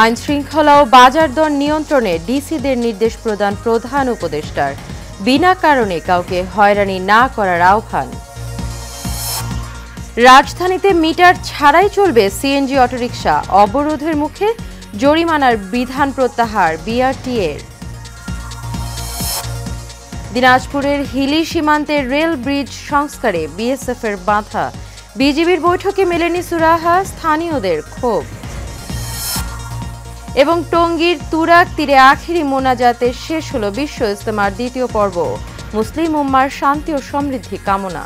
আইন শৃঙ্খলা ও বাজার দর নিয়ন্ত্রণে ডিসিদের নির্দেশ প্রদান প্রধান উপদেষ্টার, বিনা কারণে কাউকে হয়রানি না করার আহ্বান। রাজধানীতে মিটার ছাড়াই চলবে সিএনজি অটোরিকশা, অবরোধের মুখে জরিমানার বিধান প্রত্যাহার বিআরটিএর। দিনাজপুরের হিলি সীমান্তের রেল ব্রিজ সংস্কারে বিএসএফের বাধা, বিজিবির বৈঠকে মেলেনি সুরাহা, স্থানীয়দের ক্ষোভ। এবং টঙ্গীর তুরাগ তীরে আখিরি মোনাজাতে শেষ হল বিশ্ব ইজতেমার দ্বিতীয় পর্ব, মুসলিম উম্মার শান্তি ও সমৃদ্ধি কামনা।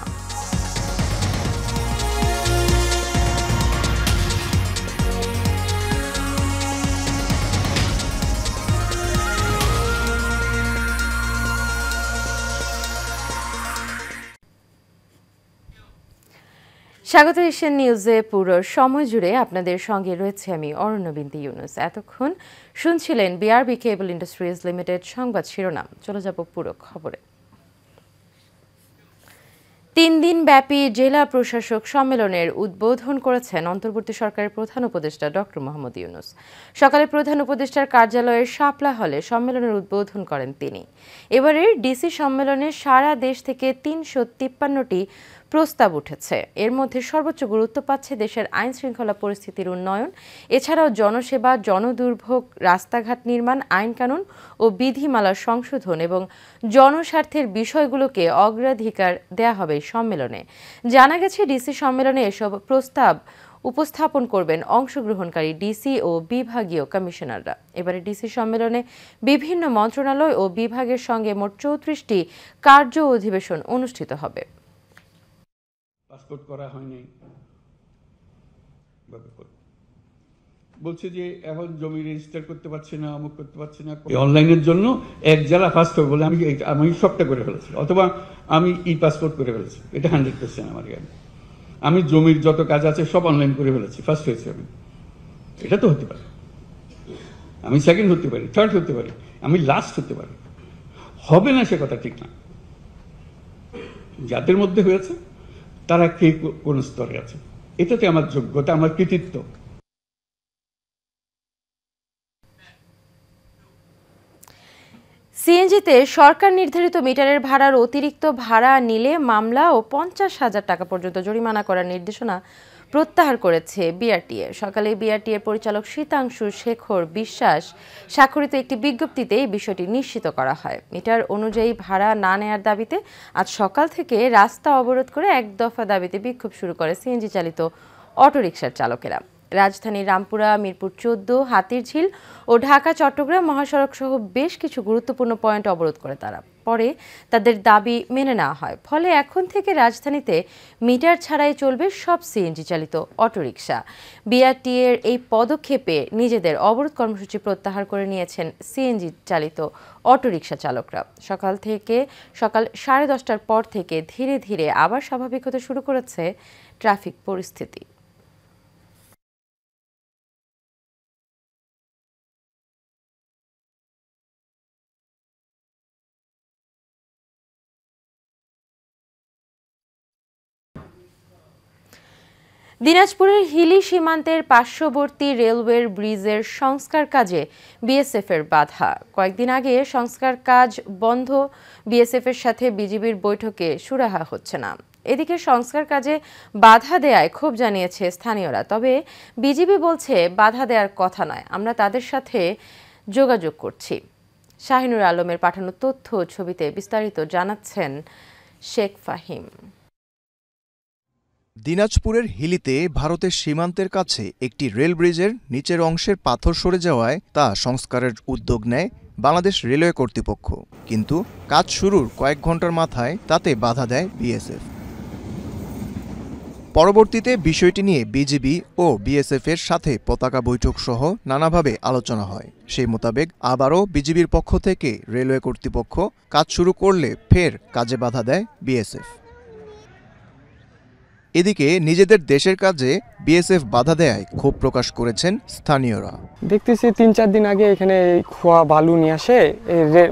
স্বাগত এশিয়ান নিউজে। পুরো সময় জুড়ে আপনাদের সঙ্গে রয়েছে আমি অরণ্যবিন্দু ইউনুস। এতক্ষণ শুনছিলেন বিআরবি কেবল ইন্ডাস্ট্রিজ লিমিটেড সংবাদ শিরোনাম। চলে যাব পুরো খবরে। 3 দিন ব্যাপী জেলা প্রশাসক সম্মেলনের উদ্বোধন করেছেন অন্তর্বর্তী সরকারের প্রধান উপদেষ্টা ডক্টর মোহাম্মদ ইউনুস। সকালে প্রধান উপদেষ্টার কার্যালয়ের শাপলা হলে সম্মেলনের উদ্বোধন করেন তিনি। এবারের ডিসি সম্মেলনে সারা দেশ থেকে 353টি প্রস্তাব উঠেছে। এর মধ্যে সর্বোচ্চ গুরুত্ব পাচ্ছে দেশের আইন শৃঙ্খলা পরিস্থিতির উন্নয়ন, এছাড়াও জনসেবা, জনদুর্ভোগ, রাস্তাঘাট নির্মাণ, আইন কানুন ও বিধিমালার সংশোধন এবং জনস্বার্থের বিষয়গুলোকে অগ্রাধিকার দেয়া হবে এই সম্মেলনে। জানা গেছে ডিসি সম্মেলনে এসব প্রস্তাব উপস্থাপন করবেন অংশগ্রহণকারী ডিসি ও বিভাগীয় কমিশনাররা। এবারে ডিসি সম্মেলনে বিভিন্ন মন্ত্রণালয় ও বিভাগের সঙ্গে মোট 34টি কার্য অধিবেশন অনুষ্ঠিত হবে। পাসপোর্ট করা হয়নি বলছে যে এখন জমি রেজিস্টার করতে পারছি না, অমুক করতে পারছি না। অনলাইনের জন্য এক জেলা ফার্স্ট হবে বলে আমি সবটা করে ফেলেছি, অথবা আমি ই পাসপোর্ট করে ফেলেছি। এটা 100% আমার জ্ঞান। আমি জমির যত কাজ আছে সব অনলাইন করে ফেলেছি, ফার্স্ট হয়েছি আমি। এটা তো হতে পারে, আমি সেকেন্ড হতে পারি, থার্ড হতে পারি, আমি লাস্ট হতে পারি। হবে না সে কথা ঠিক না। যাদের মধ্যে হয়েছে তারা কে কোন স্তরে আছে, এটাতে আমার যোগ্যতা, আমার কৃতিত্ব। সিএনজিতে সরকার নির্ধারিত মিটারের ভাড়ার অতিরিক্ত ভাড়া নিলে মামলা ও 50,000 টাকা পর্যন্ত জরিমানা করার নির্দেশনা প্রত্যাহার করেছে বিআরটিএ। সকালে বিআরটিএর পরিচালক শীতাংশু শেখর বিশ্বাস স্বাক্ষরিত একটি বিজ্ঞপ্তিতে এই বিষয়টি নিশ্চিত করা হয়। মিটার অনুযায়ী ভাড়া না নেয়ার দাবিতে আজ সকাল থেকে রাস্তা অবরোধ করে এক দফা দাবিতে বিক্ষোভ শুরু করে সিএনজি চালিত অটোরিকশার চালকেরা। রাজধানীর রামপুরা, মিরপুর 14, হাতিরঝিল ও ঢাকা চট্টগ্রাম মহাসড়ক সহ বেশ কিছু গুরুত্বপূর্ণ পয়েন্ট অবরোধ করে তারা। পরে তাদের দাবি মেনে নেওয়া হয়। ফলে এখন থেকে রাজধানীতে মিটার ছাড়াই চলবে সব সিএনজি চালিত অটোরিকশা। বিআরটিএর এই পদক্ষেপে নিজেদের অবরোধ কর্মসূচি প্রত্যাহার করে নিয়েছেন সিএনজি চালিত অটোরিকশা চালকরা। সকাল 10:30টার পর থেকে ধীরে ধীরে আবার স্বাভাবিক হতে শুরু করেছে ট্রাফিক পরিস্থিতি। দিনাজপুরের হিলি সীমান্তের পার্শ্ববর্তী রেলওয়ের ব্রিজের সংস্কার কাজে বিএসএফের বাধা। কয়েকদিন আগে সংস্কার কাজ বন্ধ, বিএসএফের সাথে বিজিবির বৈঠকে সুরাহা হচ্ছে না। এদিকে সংস্কার কাজে বাধা দেয়ায় ক্ষোভ জানিয়েছে স্থানীয়রা। তবে বিজিবি বলছে বাধা দেওয়ার কথা নয়, আমরা তাদের সাথে যোগাযোগ করছি। শাহিনুর আলমের পাঠানো তথ্য ছবিতে বিস্তারিত জানাচ্ছেন শেখ ফাহিম। দিনাজপুরের হিলিতে ভারতের সীমান্তের কাছে একটি রেল ব্রিজের নিচের অংশের পাথর সরে যাওয়ায় তা সংস্কারের উদ্যোগ নেয় বাংলাদেশ রেলওয়ে কর্তৃপক্ষ। কিন্তু কাজ শুরুর কয়েক ঘন্টার মাথায় তাতে বাধা দেয় বিএসএফ। পরবর্তীতে বিষয়টি নিয়ে বিজিবি ও বিএসএফের সাথে পতাকা বৈঠক সহ নানাভাবে আলোচনা হয়। সেই মোতাবেক আবারও বিজিবির পক্ষ থেকে রেলওয়ে কর্তৃপক্ষ কাজ শুরু করলে ফের কাজে বাধা দেয় বিএসএফ। এদিকে নিজেদের দেশের কাজে বিএসএফ বাধা দেয়ায় ক্ষোভ প্রকাশ করেছেন স্থানীয়রা। দেখতেছি 3-4 দিন আগে এখানে খোয়া বালু নিয়ে আসে,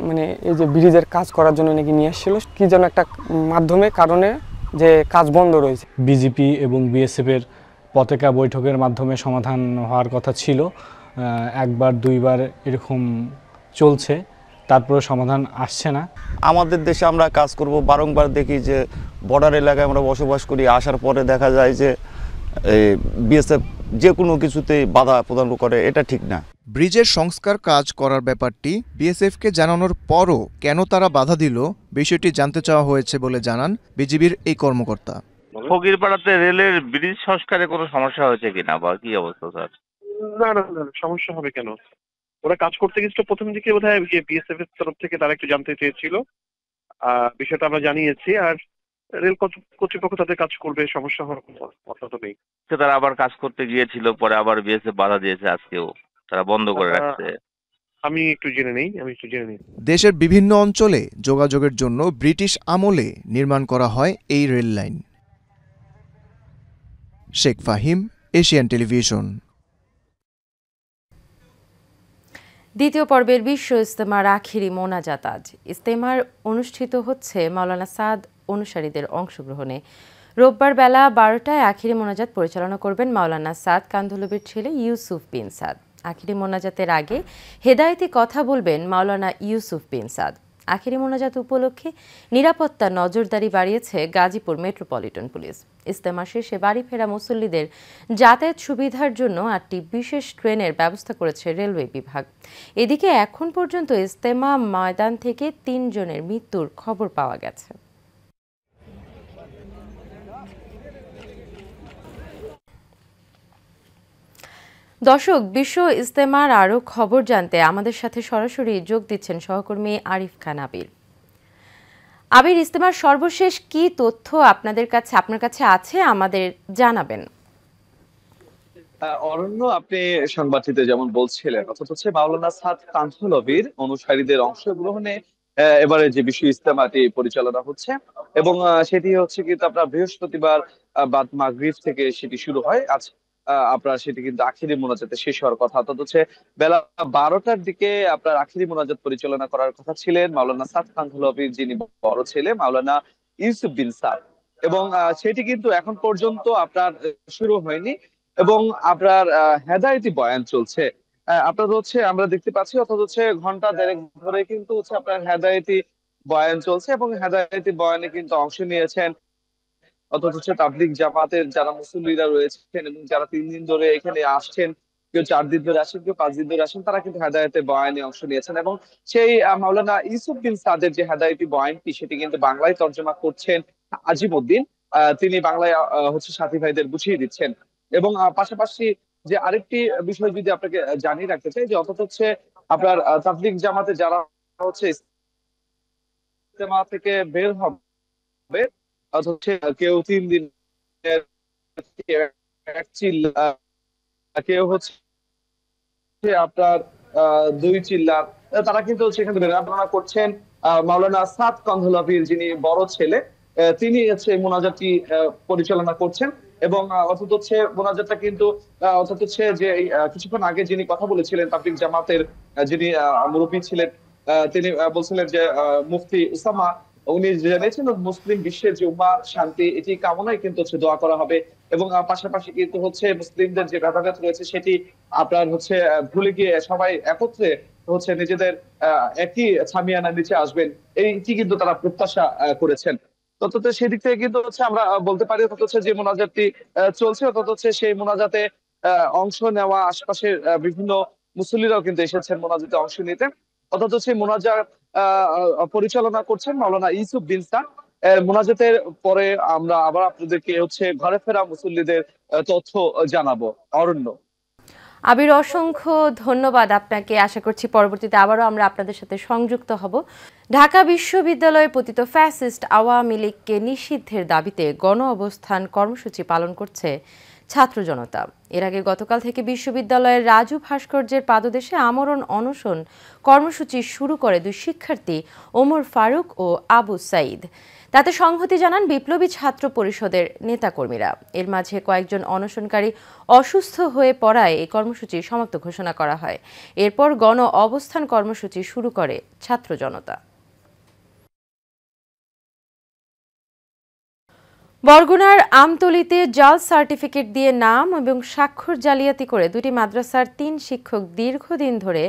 মানে এই যে ব্রিজের কাজ করার জন্য নাকি নিয়ে আসছিল, কি যেন একটা মাধ্যমে কারণে যে কাজ বন্ধ রয়েছে। বিজেপি এবং বিএসএফের পতাকা বৈঠকের মাধ্যমে সমাধান হওয়ার কথা ছিল, একবার দুইবার এরকম চলছে, তারপরে সমাধান আসছে না। আমাদের দেশে আমরা কাজ করব, বারংবার দেখি যে বর্ডার এলাকায় আমরা বসবাস করি, আসার পরে দেখা যায় যে বিএসএফ যে কোনো কিছুতেই বাধা প্রদান করে, এটা ঠিক না। ব্রিজের সংস্কার কাজ করার ব্যাপারটি বিএসএফকে জানানোর পরও কেন তারা বাধা দিল, বিষয়টি জানতে চাওয়া হয়েছে বলে জানান বিজিবির এই কর্মকর্তা। ফকিরপাড়াতে রেলের ব্রিজ সংস্কারে কোনো সমস্যা হয়েছে কিনা বা কি অবস্থা স্যার? না না না, সমস্যা হবে কেন? ওরা কাজ করতে গেছিল প্রথম দিকে, বোধহয় বিএসএফ এর তরফ থেকে তারা একটু জানতে চেয়েছিল, বিষয়টা আমরা জানিয়েছি। আর রেল কর্তৃপক্ষ তাদের কাজ করবে, সমস্যা হওয়ার কোনো কথা তো নেই। তারা আবার কাজ করতে গিয়েছিল, পরে আবার বিএসএফ বাধা দিয়েছে, আজকেও তারা বন্ধ করে রাখছে। আমি একটু জেনে নেই। দেশের বিভিন্ন অঞ্চলে যোগাযোগের জন্য ব্রিটিশ আমলে নির্মাণ করা হয় এই rail line. Sheikh Fahim, Asian television. দ্বিতীয় পর্বের বিশ্ব ইজতেমার আখিরি মোনাজাত আজ। ইজতেমার অনুষ্ঠিত হচ্ছে মাওলানা সাদ অনুসারীদের অংশগ্রহণে। রোববার বেলা 12টায় আখিরি মোনাজাত পরিচালনা করবেন মাওলানা সাদ কান্ধলবির ছেলে ইউসুফ বিন সাদ। আখিরি মোনাজাতের আগে হেদায়েতি কথা বলবেন মাওলানা ইউসুফ বিন সাদ। আখিরি মোনাজাত উপলক্ষে নিরাপত্তা নজরদারি বাড়িয়েছে গাজীপুর মেট্রোপলিটন পুলিশ। ইজতেমা শেষে বাড়ি ফেরা মুসল্লিদের যাতায়াত সুবিধার জন্য 8টি বিশেষ ট্রেনের ব্যবস্থা করেছে রেলওয়ে বিভাগ। এদিকে এখন পর্যন্ত ইজতেমা ময়দান থেকে 3 জনের মৃত্যুর খবর পাওয়া গেছে। দর্শক, বিশ্ব ইজতেমার আরও খবর জানতে আমাদের সাথে সরাসরি যোগ দিচ্ছেন সহকর্মী আরিফ খান আবির। আবির, ইজতেমার সর্বশেষ কি তথ্য আপনার কাছে আছে আমাদের জানাবেন। অরণ্য, আপনি সংবাদটিতে যেমন বলছিলেন, অর্থাৎ হচ্ছে মাওলানা সাদ কান্ধলবির অনুসারীদের অংশগ্রহণে এবারে যে বিশ্ব ইজতেমাটি পরিচালনা হচ্ছে এবং সেটি হচ্ছে কিন্তু আপনার বৃহস্পতিবার বাদ মাগরিব থেকে সেটি শুরু হয়। আজ আপনার সেটি কিন্তু আখিরি মোনাজাতে শেষ হওয়ার কথা, অর্থাৎ হচ্ছে বেলা 12টার দিকে আপনার আখিরি মোনাজাত পরিচালনা করার কথা ছিলেন মাওলানা সাদ কান্ধলবির যিনি বড় ছেলে মাওলানা ইউসুফ বিন সাদ, এবং সেটি কিন্তু এখন পর্যন্ত আপনার শুরু হয়নি এবং আপনার হেদায়েতি বয়ান চলছে। আপনার হচ্ছে আমরা দেখতে পাচ্ছি, অর্থাৎ হচ্ছে ঘন্টা দেড়েক ধরে কিন্তু হচ্ছে আপনার হেদায়েতি বয়ান চলছে এবং হেদায়েতি বয়ানে কিন্তু অংশ নিয়েছেন অর্থাৎ হচ্ছে তাবলিগ জামাতের যারা মুসল্লিরা রয়েছেন এবং যারা 3 দিন ধরে এখানে আসছেন, কেউ 4 দিন ধরে আসেন, কেউ 5 দিন ধরে আসেন, তারা কিন্তু হেদায়েতের বয়ানে অংশ নিয়েছেন এবং সেই মাওলানা ইউসুফ বিন সাদের যে হেদায়েতি বয়ানটি সেটি কিন্তু বাংলায় তর্জমা করছেন আজিমউদ্দিন। তিনি বাংলায় হচ্ছে সাথী ভাইদের বুঝিয়ে দিচ্ছেন এবং পাশাপাশি যে আরেকটি বিষয় যদি আপনাকে জানিয়ে রাখতে চাই, যে অর্থাৎ হচ্ছে আপনার তাবলিগ জামাতে যারা হচ্ছে ইজতেমা থেকে বের হবে, অর্থাৎ হচ্ছে কেউ 3 দিনের, এক চিল্লা, কেউ হচ্ছে আপনার 2 চিল্লা, তারা কিন্তু সেখানে বেরাবনা করছেন মাওলানা সাদ কান্ধলবির যিনি বড় ছেলে, তিনি হচ্ছে মোনাজাতটি পরিচালনা করছেন এবং অর্থাৎ হচ্ছে মোনাজাতটা কিন্তু অর্থাৎ হচ্ছে যে কিছুক্ষণ আগে যিনি কথা বলেছিলেন তাবলিগ জামাতের যিনি মুরব্বী ছিলেন, তিনি বলছিলেন যে মুফতি উসামা, উনি জানিয়েছেন মুসলিম বিশ্বের যে উম্মাহ শান্তি এটি কামনায় কিন্তু হচ্ছে দোয়া করা হবে এবং পাশাপাশি কিন্তু হচ্ছে মুসলিমদের যে ভেদাভেদ রয়েছে সেটি আপনার হচ্ছে ভুলে গিয়ে সবাই একত্রে হচ্ছে নিজেদের একই ছামিয়ানার নিচে আসবেন, এইটি কিন্তু তারা প্রত্যাশা করেছেন। তত সেদিক থেকে কিন্তু হচ্ছে আমরা বলতে পারি অর্থাৎ হচ্ছে যে মোনাজাতটি চলছে, অর্থাৎ হচ্ছে সেই মোনাজাতে অংশ নেওয়া আশপাশের বিভিন্ন মুসল্লিরাও কিন্তু এসেছেন মোনাজাতে অংশ নিতে, অর্থাৎ হচ্ছে মোনাজাত পরিচালনা করছেন মাওলানা ইউসুফ বিন সাদ। মোনাজাতের পরে আমরা আবার আপনাদেরকে হচ্ছে ঘরে ফেরা মুসল্লিদের তথ্য জানাবো। অরণ্য। আবির, অসংখ্য ধন্যবাদ আপনাকে। আশা করছি পরবর্তীতে আবারও আমরা আপনাদের সাথে সংযুক্ত হব। ঢাকা বিশ্ববিদ্যালয়ে পতিত ফ্যাসিস্ট আওয়ামী লীগকে নিষিদ্ধের দাবিতে গণ অবস্থান কর্মসূচি পালন করছে ছাত্র জনতা। এর আগে গতকাল থেকে বিশ্ববিদ্যালয়ের রাজু ভাস্কর্যের পাদদেশে আমরণ অনশন কর্মসূচি শুরু করে 2 শিক্ষার্থী ওমর ফারুক ও আবু সাইদ। তাতে সংহতি জানান বিপ্লবী ছাত্র পরিষদের নেতাকর্মীরা। এর মাঝে কয়েকজন অনশনকারী অসুস্থ হয়ে পড়ায় এই কর্মসূচি সমাপ্ত ঘোষণা করা হয়। এরপর গণ অবস্থান কর্মসূচি শুরু করে ছাত্র জনতা। বরগুনার আমতলীতে জাল সার্টিফিকেট দিয়ে নাম এবং স্বাক্ষর জালিয়াতি করে দুটি মাদ্রাসার 3 শিক্ষক দীর্ঘদিন ধরে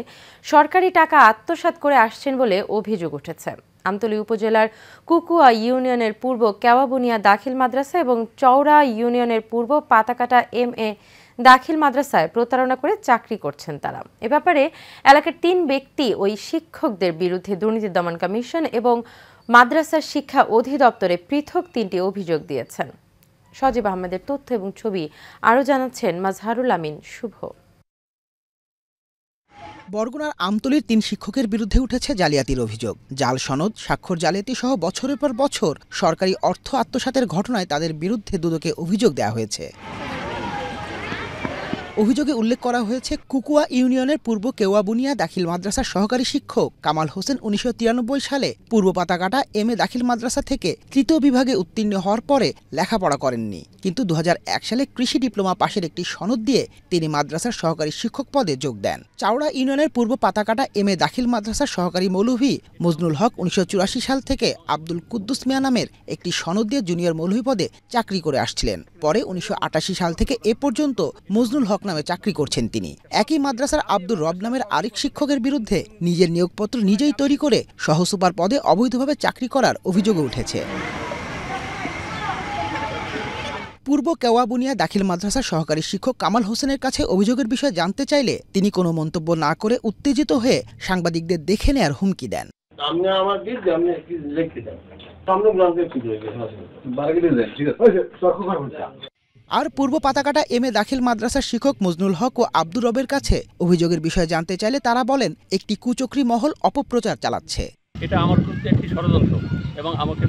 সরকারি টাকা আত্মসাৎ করে আসছেন বলে অভিযোগ উঠেছে। আমতলী উপজেলার কুকুয়া ইউনিয়নের পূর্ব কেওয়াবুনিয়া দাখিল মাদ্রাসা এবং চৌরা ইউনিয়নের পূর্ব পাতাকাটা MA দাখিল মাদ্রাসায় প্রতারণা করে চাকরি করছেন তারা। এ ব্যাপারে এলাকার 3 ব্যক্তি ওই শিক্ষকদের বিরুদ্ধে দুর্নীতি দমন কমিশন এবং মাদ্রাসার শিক্ষা অধিদপ্তরে পৃথক 3টি অভিযোগ দিয়েছেন। সজীব আহমেদের তথ্য এবং ছবি আরও জানাচ্ছেন মাজহারুল আমিন শুভ। বরগুনার আমতলীর 3 শিক্ষকের বিরুদ্ধে উঠেছে জালিয়াতির অভিযোগ। জাল সনদ, স্বাক্ষর জালিয়াতি সহ বছরের পর বছর সরকারি অর্থ আত্মসাতের ঘটনায় তাদের বিরুদ্ধে দুদকে অভিযোগ দেওয়া হয়েছে। অভিযোগে উল্লেখ করা হয়েছে, কুকুয়া ইউনিয়নের পূর্ব কেওয়াবুনিয়া দাখিল মাদ্রাসার সহকারী শিক্ষক কামাল হোসেন 1993 সালে পূর্ব পাতাকাটা MA দাখিল মাদ্রাসা থেকে তৃতীয় বিভাগে উত্তীর্ণ হওয়ার পরে লেখাপড়া করেননি, কিন্তু 2001 সালে কৃষি ডিপ্লোমা পাশের একটি সনদ দিয়ে তিনি মাদ্রাসার সহকারী শিক্ষক পদে যোগ দেন। চাওড়া ইউনিয়নের পূর্ব পাতাকাটা MA দাখিল মাদ্রাসার সহকারী মৌলভী মজনুল হক 1984 সাল থেকে আব্দুল কুদ্দুস মিয়া নামের একটি সনদ দিয়ে জুনিয়র মৌলভী পদে চাকরি করে আসছিলেন। পরে 1988 সাল থেকে এ পর্যন্ত মজনুল হক নামে চাকরি করছেন তিনি। একই মাদ্রাসার আব্দুর রব নামের আরেক শিক্ষকের বিরুদ্ধে নিজের নিয়োগপত্র নিজেই তৈরি করে সহসুপার পদে অবৈধভাবে চাকরি করার অভিযোগ উঠেছে। পূর্ব কেওয়াবুনিয়া দাখিল মাদ্রাসার সহকারী শিক্ষক কামাল হোসেনের কাছে অভিযোগের বিষয়ে জানতে চাইলে তিনি কোনো মন্তব্য না করে উত্তেজিত হয়ে সাংবাদিকদের দেখে নেয়ার হুমকি দেন। আর পূর্ব পাতাকাটা MA দাখিল মাদ্রাসার শিক্ষক মজনুল হক ও আব্দুর রবের কাছে অভিযোগের বিষয়ে জানতে চাইলে তারা বলেন, একটি কুচক্রী মহল অপপ্রচার চালাচ্ছে। এটা আমার প্রতি একটি ষড়যন্ত্র এবং আমাকে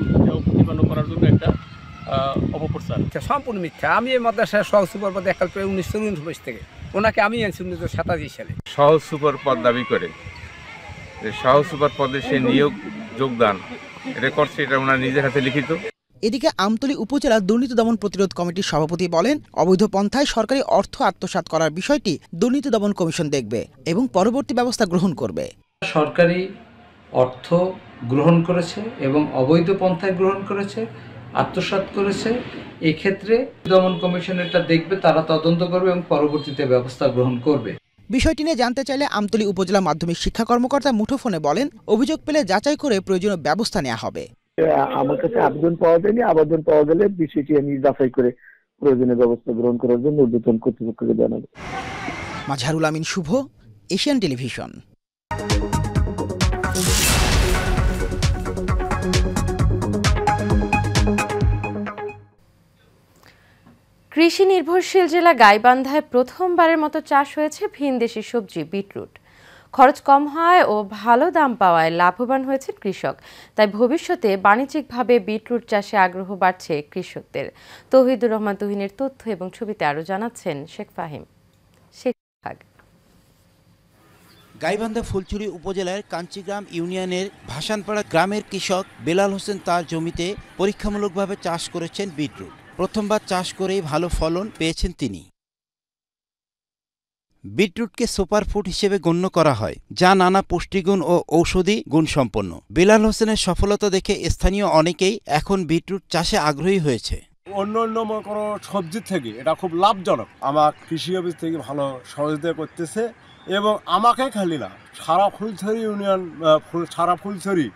প্রতিপন্ন করার জন্য একটা অপপ্রচার। সম্পূর্ণ মিথ্যা। আমি এই মাদ্রাসার সহ সুপার পদে একাল প্রায় 1949 থেকে, ওনাকে আমি আনছি 1987 সালে। সহ সুপার পদ দাবি করে সহ সুপার পদে সে নিয়োগ যোগদান এটা করছে, এটা ওনার নিজের হাতে লিখিত। এদিকে আমতলী উপজেলা দুর্নীতি দমন প্রতিরোধ কমিটির সভাপতি বলেন, অবৈধ পন্থায় সরকারি অর্থ আত্মসাৎ করার বিষয়টি দুর্নীতি দমন কমিশন দেখবে এবং পরবর্তী ব্যবস্থা গ্রহণ করবে। সরকারি অর্থ গ্রহণ করেছে এবং অবৈধ পন্থায় গ্রহণ করেছে, আত্মসাৎ করেছে, এক্ষেত্রে দমন কমিশন এটা দেখবে, তারা তদন্ত করবে এবং পরবর্তীতে ব্যবস্থা গ্রহণ করবে। বিষয়টি নিয়ে জানতে চাইলে আমতলী উপজেলা মাধ্যমিক শিক্ষা কর্মকর্তা মুঠোফোনে বলেন, অভিযোগ পেলে যাচাই করে প্রয়োজনীয় ব্যবস্থা নেওয়া হবে। আমার কাছে আবেদন পাওয়া যায়নি, আবেদন পাওয়া গেলে বিষয়টি আমি যাচাই করে প্রয়োজনীয় ব্যবস্থা গ্রহণ করার জন্য ঊর্ধ্বতন কর্তৃপক্ষকে জানাবো। মাজহারুল আমিন শুভ, এশিয়ান টেলিভিশন। কৃষি নির্ভরশীল জেলা গাইবান্ধায় প্রথমবারের মতো চাষ হয়েছে ভিনদেশি সবজি বিটরুট। খরচ কম হয় ও ভালো দাম পাওয়ায় লাভবান হয়েছেন কৃষক। তাই ভবিষ্যতে বাণিজ্যিকভাবে বিটরুট চাষে আগ্রহ বাড়ছে কৃষকদের। তৌহিদুর রহমান তুহিনের তথ্য এবং ছবিতে আরও জানাচ্ছেন শেখ ফাহিম। গাইবান্ধা ফুলছড়ি উপজেলার কাঞ্চিগ্রাম ইউনিয়নের ভাসানপাড়া গ্রামের কৃষক বেলাল হোসেন তার জমিতে পরীক্ষামূলকভাবে চাষ করেছেন বিটরুট। প্রথমবার চাষ করেই ভালো ফলন পেয়েছেন তিনি। বিটরুটকে সুপারফুড হিসেবে গণ্য করা হয়, যা নানা পুষ্টিগুণ ও ঔষধি গুণসম্পন্ন। বেলাল হোসেনের সফলতা দেখে স্থানীয় অনেকেই এখন বিটরুট চাষে আগ্রহী হয়েছে। অন্য মনে করো সবজির থেকে এটা খুব লাভজনক। আমার কৃষি অফিস থেকে ভালো সহযোগিতা করতেছে এবং আমাকে খালি না, সারা ফুলছড়ি ইউনিয়ন, সারা ফুলছড়ি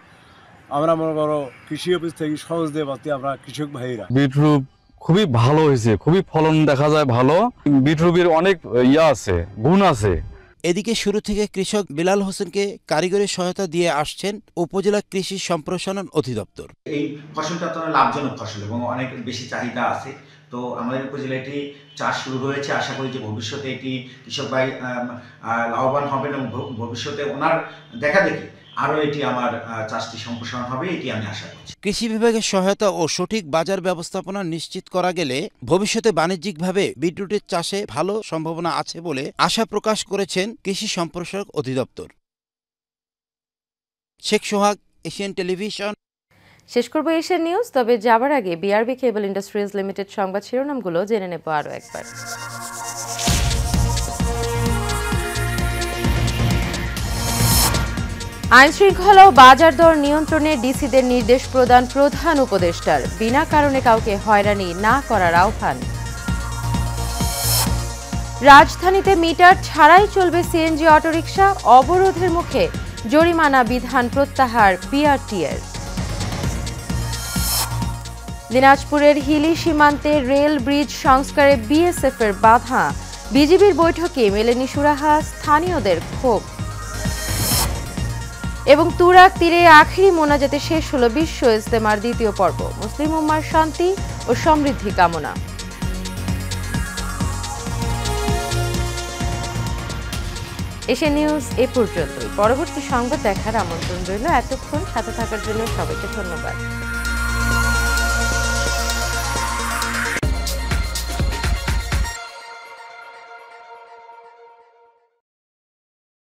আমরা মনে করো কৃষি অফিস থেকে সহযোগিতা পাচ্ছি আমরা কৃষক ভাইরা। বিটরুট খুবই ভালো হয়েছে, খুবই ফলন দেখা যায় ভালো। বিটরুটের অনেক আছে, গুণ আছে। এদিকে শুরু থেকে কৃষক বেলাল হোসেনকে কারিগরি সহায়তা দিয়ে আসছেন উপজেলা কৃষি সম্প্রসারণ অধিদপ্তর। এই ফসলটা তো লাভজনক ফসল এবং অনেক বেশি চাহিদা আছে। তো আমাদের উপজেলায় এটি চাষ শুরু হয়েছে। আশা করি যে ভবিষ্যতে এটি কৃষক ভাই লাভবান হবেন এবং ভবিষ্যতে ওনার দেখা দেখি আরও এটি আমার চাষটি সম্প্রসারণ হবে, এটি আমি আশা করছি। কৃষি বিভাগের সহায়তা ও সঠিক বাজার ব্যবস্থাপনা নিশ্চিত করা গেলে ভবিষ্যতে বাণিজ্যিকভাবে বিটরুটের চাষে ভালো সম্ভাবনা আছে বলে আশা প্রকাশ করেছেন কৃষি সম্প্রসারক অধিদপ্তর। শেখ সোহাগ, এশিয়ান টেলিভিশন। শেষ করব এশিয়ান নিউজ, তবে যাবার আগে বিআরবি কেবল ইন্ডাস্ট্রিজ লিমিটেড সংবাদ শিরোনামগুলো জেনে নেব আরও একবার। আইনশৃঙ্খলা ও বাজার দর নিয়ন্ত্রণে ডিসিদের নির্দেশ প্রদান প্রধান উপদেষ্টার, বিনা কারণে কাউকে হয়রানি না করার আহ্বান। রাজধানীতে মিটার ছাড়াই চলবে সিএনজি অটোরিকশা, অবরোধের মুখে জরিমানা বিধান প্রত্যাহার বিআরটিএর। দিনাজপুরের হিলি সীমান্তে রেল ব্রিজ সংস্কারে বিএসএফের বাধা, বিজিবির বৈঠকে মেলেনি সুরাহা, স্থানীয়দের ক্ষোভ। এবং তুরাগ তীরে আখেরি মোনাজাতে শেষ হলো বিশ্ব ইজতেমার দ্বিতীয় পর্ব, মুসলিম উম্মার শান্তি ও সমৃদ্ধি কামনা। এশিয়া নিউজ এ পর্যন্তই। পরবর্তী সংবাদ দেখার আমন্ত্রণ রইল। এতক্ষণ সাথে থাকার জন্য সবাইকে ধন্যবাদ।